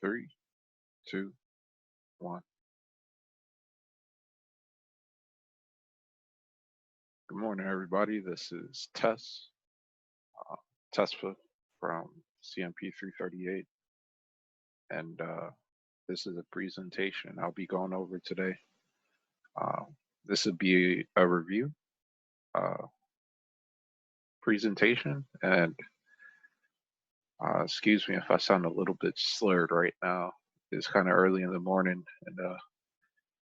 Three, two, one. Good morning, everybody. This is uh, Tesfa from CMP 338, and this is a presentation I'll be going over today. Uh, this would be a review presentation, and excuse me if I sound a little bit slurred right now. It's kind of early in the morning, and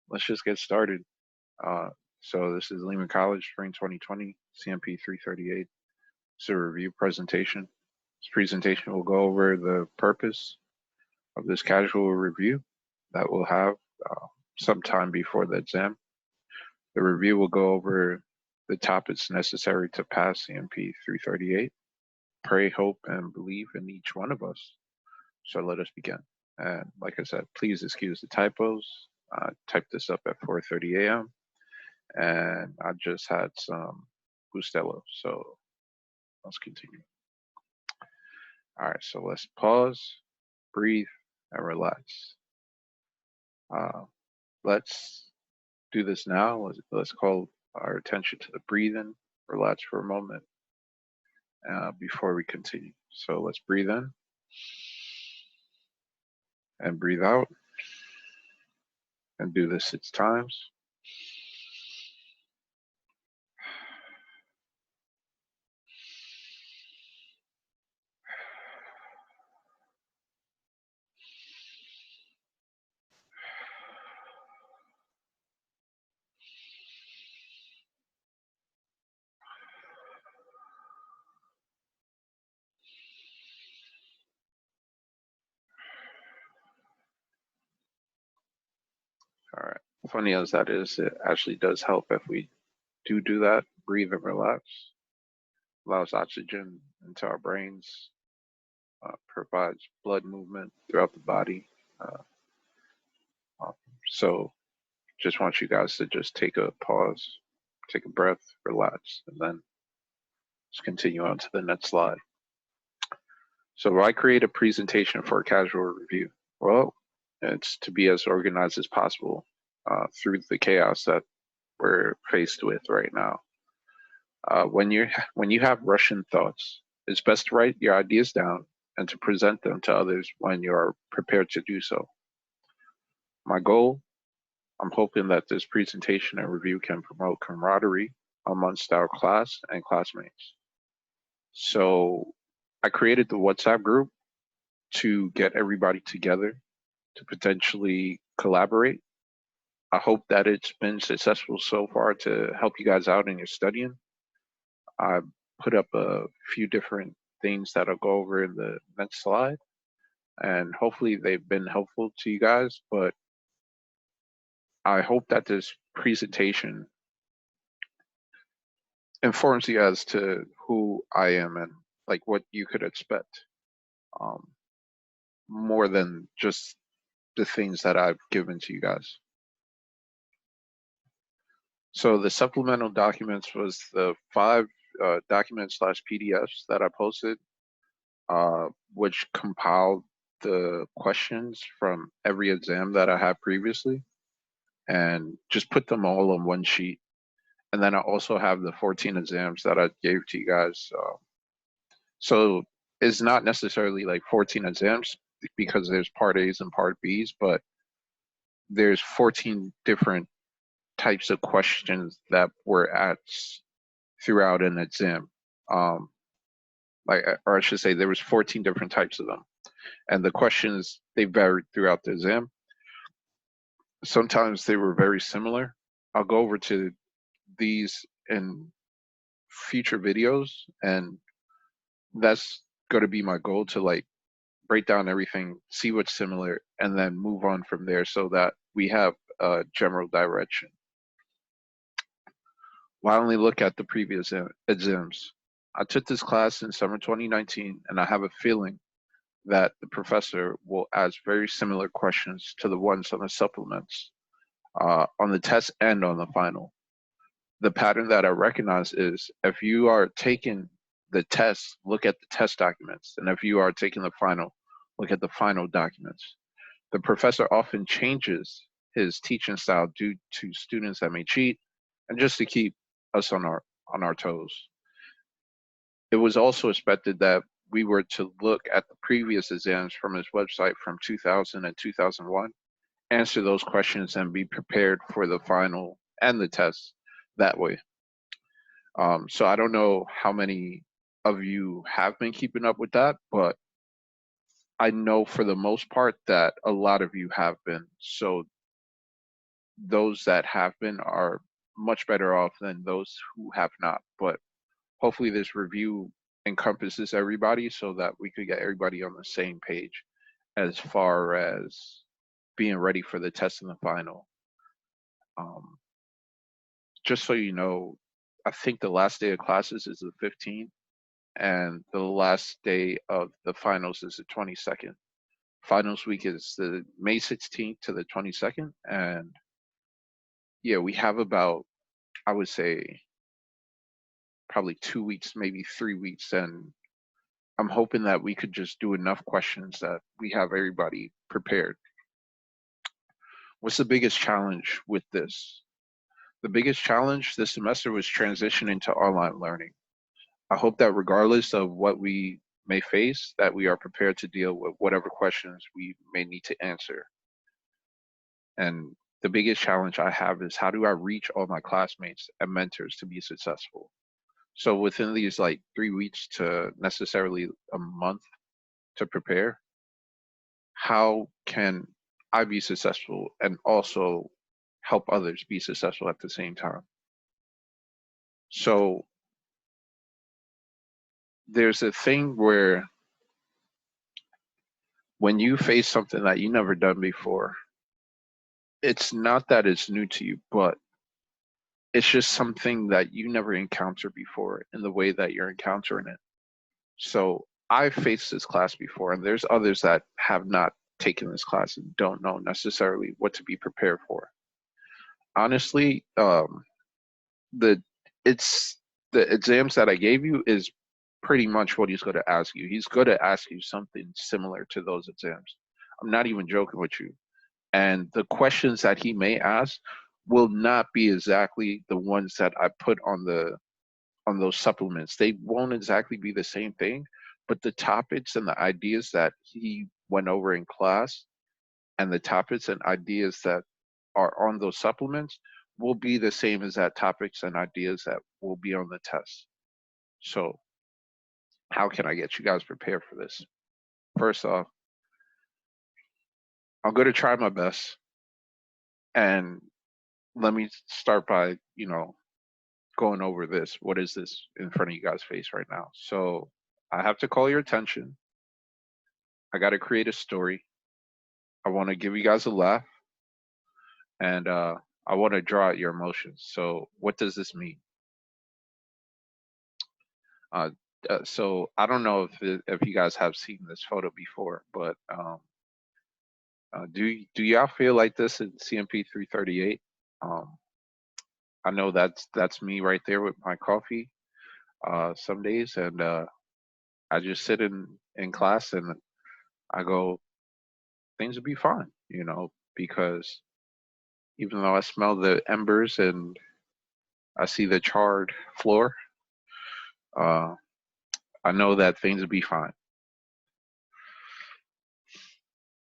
let's just get started. Uh, so this is Lehman College, Spring 2020, CMP 338. It's a review presentation. This presentation will go over the purpose of this casual review that we'll have sometime before the exam. The review will go over the topics necessary to pass CMP 338. Pray, hope, and believe in each one of us. So let us begin. And like I said, please excuse the typos. I typed this up at 4:30 a.m. and I just had some Bustelo. So let's continue. All right, so let's pause, breathe, and relax. Let's do this now. Let's call our attention to the breathing, relax for a moment before we continue. So let's breathe in and breathe out and do this 6 times. All right. Funny as that is, it actually does help if we do that. Breathe and relax. Allows oxygen into our brains, provides blood movement throughout the body. So just want you guys to just take a pause, take a breath, relax, and then let's continue on to the next slide. So why create a presentation for a casual review? Well, it's to be as organized as possible through the chaos that we're faced with right now. When you have rushing thoughts, it's best to write your ideas down and to present them to others when you are prepared to do so. My goal, I'm hoping that this presentation and review can promote camaraderie amongst our class and classmates. So I created the WhatsApp group to get everybody together to potentially collaborate. I hope that it's been successful so far to help you guys out in your studying. I put up a few different things that I'll go over in the next slide, and hopefully they've been helpful to you guys, but I hope that this presentation informs you as to who I am and like what you could expect, more than just the things that I've given to you guys. So the supplemental documents was the 5 documents / PDFs that I posted, which compiled the questions from every exam that I had previously and just put them all on one sheet. And then I also have the 14 exams that I gave to you guys. So it's not necessarily like 14 exams because there's part A's and part B's, but there's 14 different types of questions that were asked throughout an exam. Or I should say there was 14 different types of them. And the questions, they varied throughout the exam. Sometimes they were very similar. I'll go over to these in future videos, and that's going to be my goal, to like break down everything, see what's similar, and then move on from there so that we have a general direction. Why only look at the previous exams? I took this class in summer 2019, and I have a feeling that the professor will ask very similar questions to the ones on the supplements, on the test and on the final. The pattern that I recognize is if you are taking the test, look at the test documents, and if you are taking the final, look at the final documents. The professor often changes his teaching style due to students that may cheat and just to keep us on our toes. It was also expected that we were to look at the previous exams from his website from 2000 and 2001, answer those questions, and be prepared for the final and the test that way. So I don't know how many of you have been keeping up with that, but I know for the most part that a lot of you have been. So those that have been are much better off than those who have not. But hopefully this review encompasses everybody so that we could get everybody on the same page as far as being ready for the test and the final. Um, just so you know, I think the last day of classes is the 15th, and the last day of the finals is the 22nd. Finals week is the May 16th to the 22nd, and yeah, we have about, I would say, probably 2 weeks, maybe 3 weeks, and I'm hoping that we could just do enough questions that we have everybody prepared. What's the biggest challenge with this? The biggest challenge this semester was transitioning to online learning. I hope that regardless of what we may face, that we are prepared to deal with whatever questions we may need to answer. And the biggest challenge I have is how do I reach all my classmates and mentors to be successful? So within these like 3 weeks to necessarily a month to prepare, how can I be successful and also help others be successful at the same time? So there's a thing where when you face something that you never done before, it's not that it's new to you, but it's just something that you never encountered before in the way that you're encountering it. So I've faced this class before, and there's others that have not taken this class and don't know necessarily what to be prepared for. Honestly, the it's the exams that I gave you is pretty much what he's going to ask you. He's going to ask you something similar to those exams. I'm not even joking with you. And the questions that he may ask will not be exactly the ones that I put on those supplements. They won't exactly be the same thing, but the topics and the ideas that he went over in class and the topics and ideas that are on those supplements will be the same as that topics and ideas that will be on the test. So how can I get you guys prepared for this? First off, I'm going to try my best. And let me start by, going over this. What is this in front of you guys' face right now? So I have to call your attention. I got to create a story. I want to give you guys a laugh, and I want to draw out your emotions. So what does this mean? Uh, so I don't know if you guys have seen this photo before, but do y'all feel like this in CMP 338? Um, I know that's me right there with my coffee some days, and I just sit in class and I go, things will be fine, because even though I smell the embers and I see the charred floor, uh, I know that things will be fine.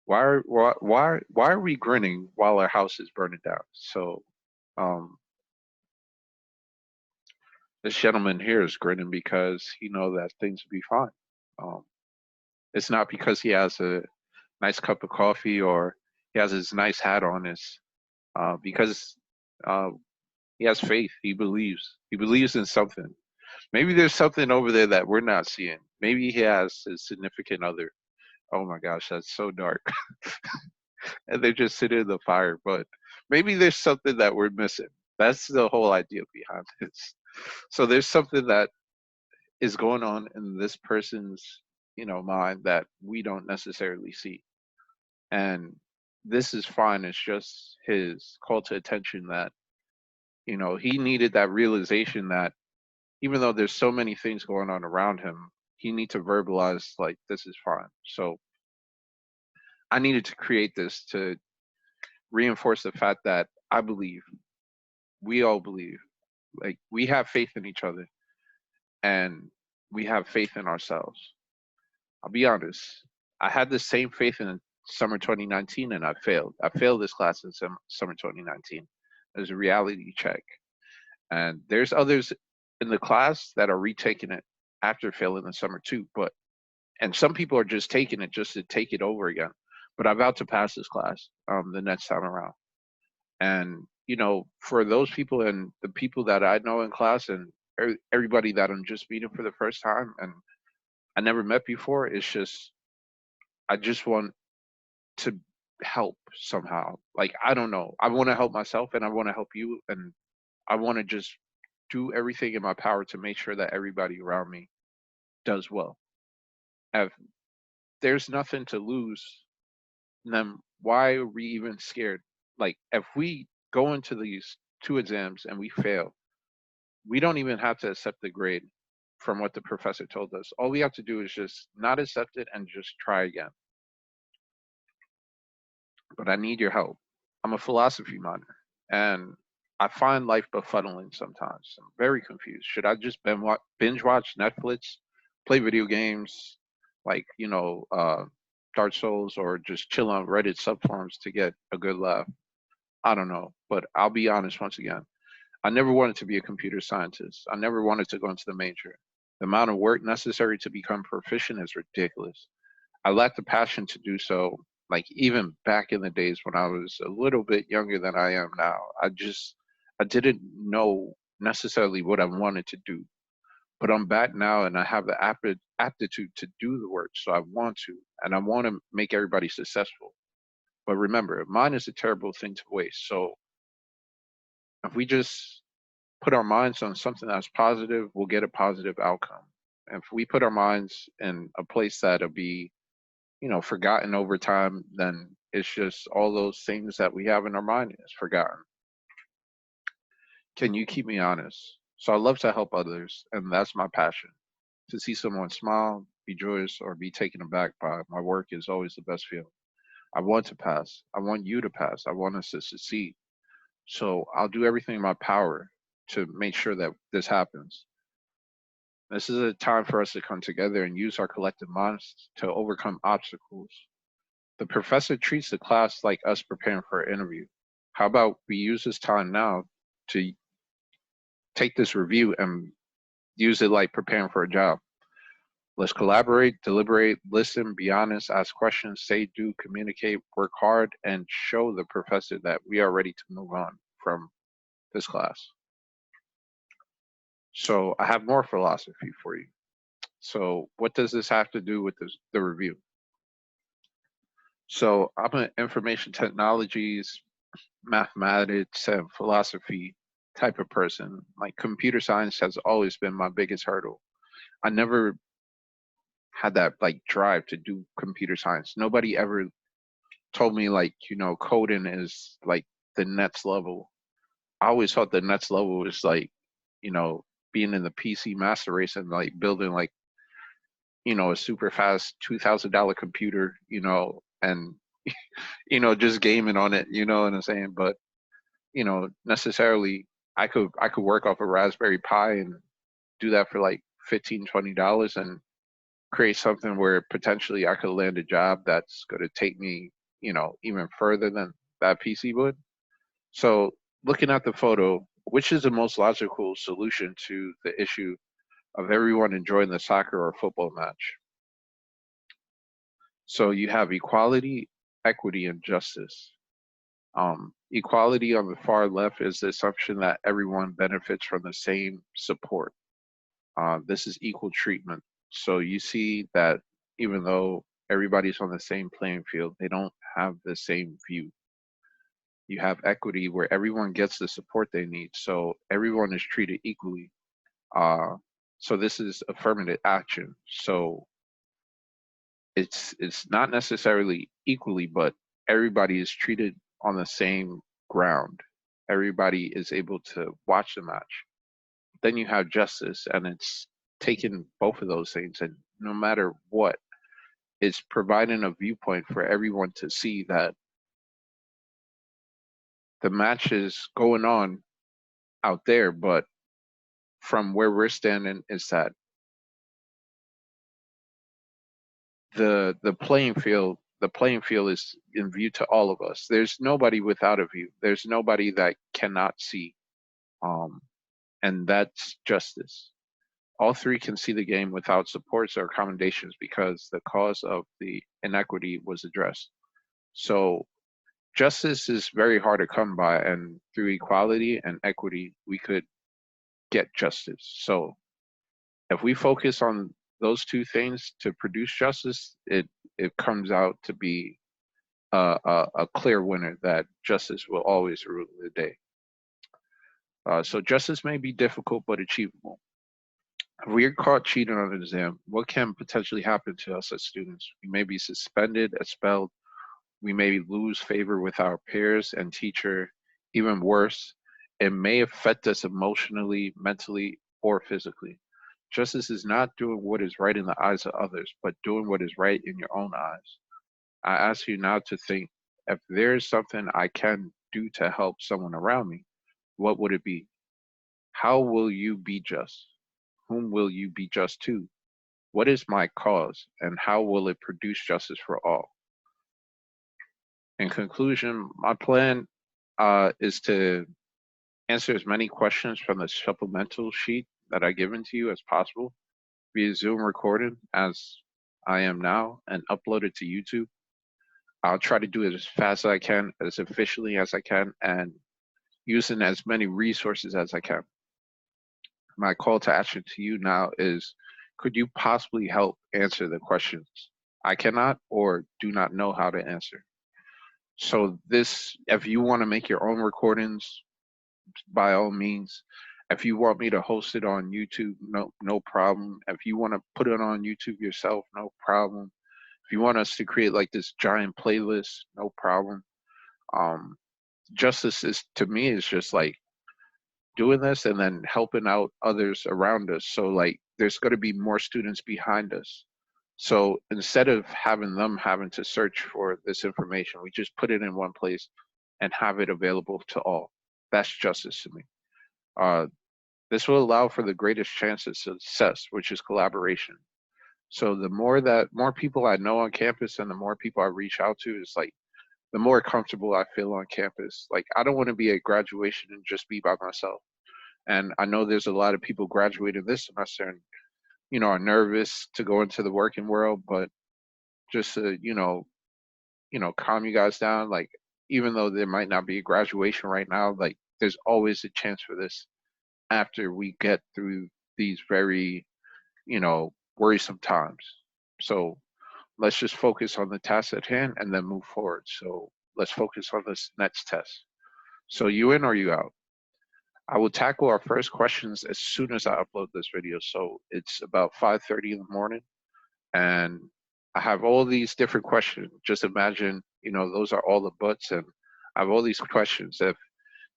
Why are we grinning while our house is burning down? So, um, this gentleman here is grinning because he knows that things will be fine. Um, it's not because he has a nice cup of coffee or he has his nice hat on. It's because uh, he has faith. He believes. He believes in something. Maybe there's something over there that we're not seeing. Maybe he has a significant other. Oh my gosh, that's so dark. And they're just sitting in the fire. But maybe there's something that we're missing. That's the whole idea behind this. So there's something that is going on in this person's, mind that we don't necessarily see. And this is fine. It's just his call to attention that, he needed that realization that even though there's so many things going on around him, he needs to verbalize like this is fine. So I needed to create this to reinforce the fact that I believe, we all believe, like we have faith in each other and we have faith in ourselves. I'll be honest. I had the same faith in summer 2019 and I failed. I failed this class in summer 2019. There's a reality check. And there's others in the class that are retaking it after failing the summer too. But and some people are just taking it just to take it over again. But I'm about to pass this class the next time around. And for those people and the people that I know in class and everybody that I'm just meeting for the first time and I never met before, it's just I just want to help somehow. Like I don't know. I want to help myself and I want to help you and I want to just do everything in my power to make sure that everybody around me does well. If there's nothing to lose, then why are we even scared? Like if we go into these two exams and we fail, we don't even have to accept the grade from what the professor told us. All we have to do is just not accept it and just try again. But I need your help. I'm a philosophy minor and I find life befuddling sometimes. I'm very confused. Should I just binge watch Netflix, play video games like, Dark Souls, or just chill on Reddit subforums to get a good laugh? I don't know. But I'll be honest once again. I never wanted to be a computer scientist. I never wanted to go into the major. The amount of work necessary to become proficient is ridiculous. I lacked the passion to do so, like even back in the days when I was a little bit younger than I am now. I didn't know necessarily what I wanted to do, but I'm back now and I have the aptitude to do the work. So I want to, and I want to make everybody successful. But remember, mine is a terrible thing to waste. So if we just put our minds on something that's positive, we'll get a positive outcome. If we put our minds in a place that'll be forgotten over time, then it's just all those things that we have in our mind is forgotten. Can you keep me honest? So I love to help others, and that's my passion. To see someone smile, be joyous, or be taken aback by my work is always the best feeling. I want to pass. I want you to pass. I want us to succeed. So I'll do everything in my power to make sure that this happens. This is a time for us to come together and use our collective minds to overcome obstacles. The professor treats the class like us preparing for an interview. How about we use this time now to take this review and use it like preparing for a job? Let's collaborate, deliberate, listen, be honest, ask questions, say, do, communicate, work hard, and show the professor that we are ready to move on from this class. So I have more philosophy for you. So what does this have to do with the review? So I'm an information technologies, mathematics, and philosophy type of person. Like computer science has always been my biggest hurdle. I never had that like drive to do computer science. Nobody ever told me like, coding is like the next level. I always thought the next level was like, you know, being in the PC master race and like building like, a super fast $2,000 computer, and just gaming on it, you know what I'm saying? But necessarily I could work off a Raspberry Pi and do that for like $15-20 and create something where potentially I could land a job that's going to take me, even further than that PC would. So looking at the photo, which is the most logical solution to the issue of everyone enjoying the soccer or football match? So you have equality, equity, and justice. Equality on the far left is the assumption that everyone benefits from the same support. This is equal treatment. So you see that even though everybody's on the same playing field, they don't have the same view. You have equity where everyone gets the support they need. So everyone is treated equally. Uh, so this is affirmative action. So it's not necessarily equally, but everybody is treated on the same ground. Everybody is able to watch the match. Then you have justice, and it's taking both of those things, and no matter what, it's providing a viewpoint for everyone to see that the match is going on out there, but from where we're standing is that the playing field is in view to all of us. There's nobody without a view. There's nobody that cannot see, um, and that's justice. All three can see the game without supports or accommodations because the cause of the inequity was addressed. So justice is very hard to come by, and through equality and equity, we could get justice. So if we focus on those two things to produce justice, it comes out to be a clear winner that justice will always rule the day. So justice may be difficult but achievable. If we are caught cheating on an exam, what can potentially happen to us as students? We may be suspended, expelled. We may lose favor with our peers and teacher. Even worse, it may affect us emotionally, mentally, or physically. Justice is not doing what is right in the eyes of others, but doing what is right in your own eyes. I ask you now to think, if there is something I can do to help someone around me, what would it be? How will you be just? Whom will you be just to? What is my cause, and how will it produce justice for all? In conclusion, my plan is to answer as many questions from the supplemental sheet that I given to you as possible via Zoom recording as I am now and upload it to YouTube. I'll try to do it as fast as I can, as efficiently as I can, and using as many resources as I can. My call to action to you now is, could you possibly help answer the questions I cannot or do not know how to answer? So this, if you want to make your own recordings, by all means. If you want me to host it on YouTube, no problem. If you want to put it on YouTube yourself, no problem. If you want us to create like this giant playlist, no problem. Justice is, to me, is just like doing this and then helping out others around us. So like there's going to be more students behind us. So instead of having them having to search for this information, we just put it in one place and have it available to all. That's justice to me. This will allow for the greatest chance of success, which is collaboration. So the more people I know on campus and the more people I reach out to, is like the more comfortable I feel on campus. Like I don't want to be at graduation and just be by myself. And I know there's a lot of people graduating this semester and are nervous to go into the working world, but just to calm you guys down. Like even though there might not be a graduation right now, like there's always a chance for this after we get through these very worrisome times. So let's just focus on the task at hand and then move forward. So let's focus on this next test. So you in or you out? I will tackle our first questions as soon as I upload this video. So it's about 5:30 in the morning, and I have all these different questions. Just imagine, those are all the butts, and I have all these questions. If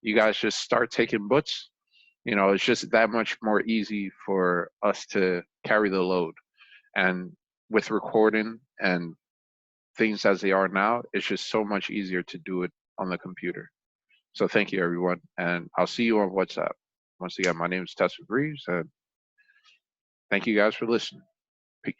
you guys just start taking butts, it's just that much more easy for us to carry the load. And with recording and things as they are now, it's just so much easier to do it on the computer. So thank you, everyone. And I'll see you on WhatsApp. Once again, my name is Tessa Greaves, and thank you guys for listening. Peace.